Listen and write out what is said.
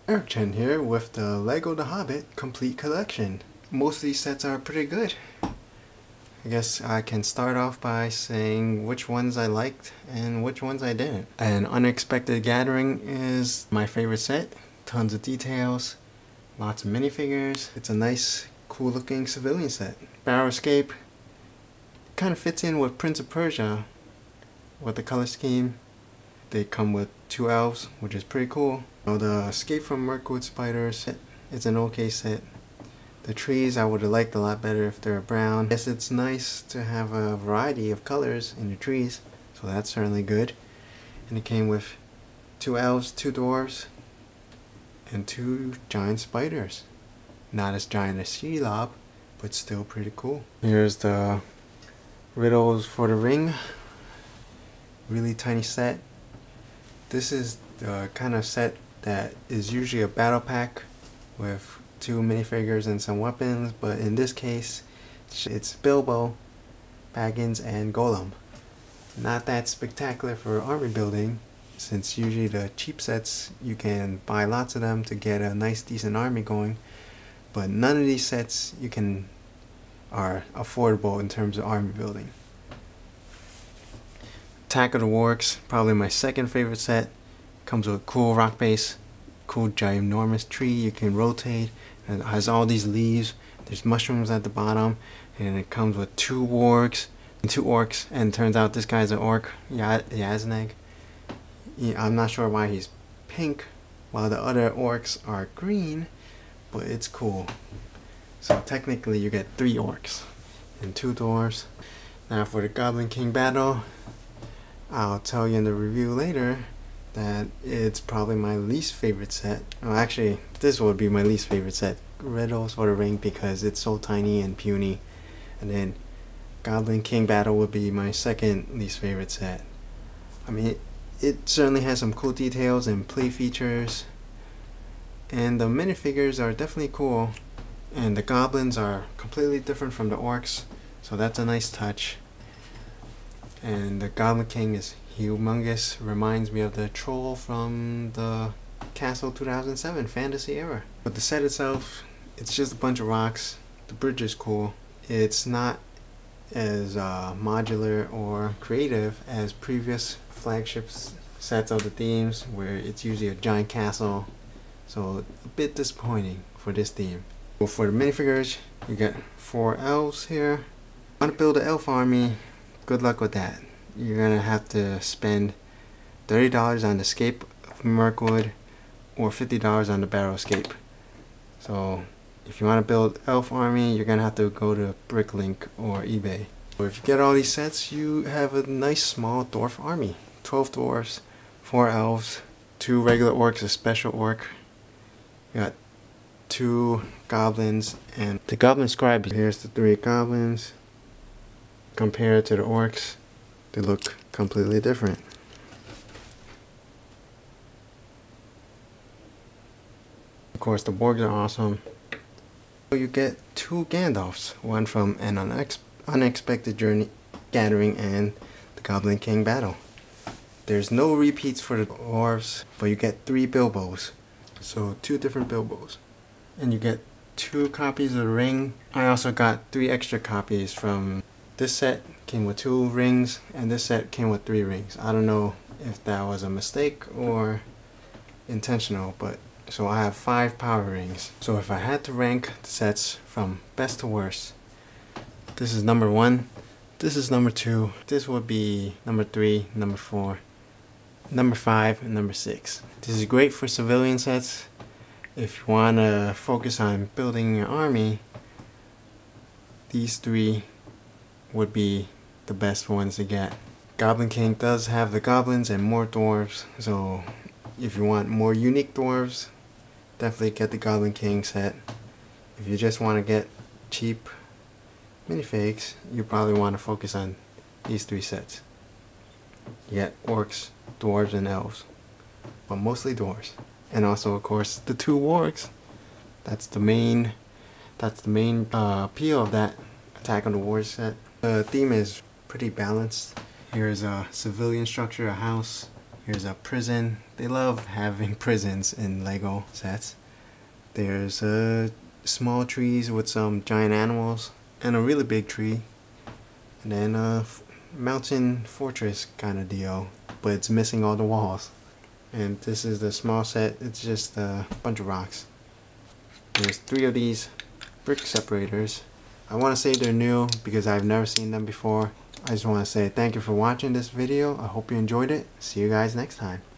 Ericchen here with the Lego The Hobbit Complete Collection. Most of these sets are pretty good. I guess I can start off by saying which ones I liked and which ones I didn't. An Unexpected Gathering is my favorite set. Tons of details, lots of minifigures. It's a nice, cool looking civilian set. Barrow Escape kind of fits in with Prince of Persia with the color scheme. They come with 2 elves, which is pretty cool. Now the Escape from Mirkwood Spiders, it's an okay set. The trees I would have liked a lot better if they're brown. Yes, it's nice to have a variety of colors in your trees, so that's certainly good. And it came with 2 elves, 2 dwarves, and 2 giant spiders. Not as giant as Shelob, but still pretty cool. Here's the Riddles for the Ring. Really tiny set. This is the kind of set that is usually a battle pack with 2 minifigures and some weapons, but in this case it's Bilbo, Baggins, and Gollum. Not that spectacular for army building, since usually the cheap sets you can buy lots of them to get a nice decent army going, but none of these sets are affordable in terms of army building. Attack of the Wargs, probably my second favorite set. Comes with a cool rock base, cool ginormous tree you can rotate, and it has all these leaves. There's mushrooms at the bottom, and it comes with 2 wargs and 2 orcs, and it turns out this guy's an orc, Yazneg. I'm not sure why he's pink while the other orcs are green, but it's cool. So technically you get 3 orcs and 2 dwarves. Now for the Goblin King battle, I'll tell you in the review later that it's probably my least favorite set. Well, actually, this would be my least favorite set. Riddles for the Ring, because it's so tiny and puny. And then Goblin King battle would be my second least favorite set. I mean, it certainly has some cool details and play features. And the minifigures are definitely cool. And the goblins are completely different from the orcs, so that's a nice touch. And the Goblin King is humongous, reminds me of the troll from the Castle 2007 fantasy era. But the set itself, it's just a bunch of rocks. The bridge is cool. It's not as modular or creative as previous flagship sets of the themes, where it's usually a giant castle. So a bit disappointing for this theme. Well, for the minifigures, you get 4 elves here. Want to build an elf army? Good luck with that. You're gonna have to spend $30 on the Escape of Mirkwood or $50 on the Barrow Escape. So if you want to build elf army, you're gonna have to go to Bricklink or eBay. So if you get all these sets, you have a nice small dwarf army. 12 dwarves, 4 elves, 2 regular orcs, a special orc. You got 2 goblins and the Goblin Scribe. Here's the 3 goblins. Compared to the orcs, they look completely different. Of course, the Wargs are awesome. So you get 2 Gandalfs, one from an Unexpected Gathering and the Goblin King battle. There's no repeats for the dwarves, but you get 3 Bilbos. So 2 different Bilbos. And you get 2 copies of the ring. I also got 3 extra copies from this set. Came with 2 rings, and this set came with 3 rings. I don't know if that was a mistake or intentional, but so I have 5 power rings. So if I had to rank the sets from best to worst, this is number 1, this is number 2, this would be number 3, number 4, number 5, and number 6. This is great for civilian sets. If you want to focus on building your army, these 3 would be the best ones to get. Goblin King does have the goblins and more dwarves, so if you want more unique dwarves, definitely get the Goblin King set. If you just want to get cheap minifigs, you probably want to focus on these 3 sets. You get orcs, dwarves, and elves, but mostly dwarves. And also, of course, the 2 wargs. That's the main appeal of that Attack on the Wargs set. The theme is pretty balanced. Here's a civilian structure, a house, Here's a prison. They love having prisons in Lego sets. There's small trees with some giant animals and a really big tree. And then a mountain fortress kind of deal, but it's missing all the walls. And this is the small set. It's just a bunch of rocks. There's 3 of these brick separators. I want to say they're new because I've never seen them before. I just want to say thank you for watching this video. I hope you enjoyed it. See you guys next time.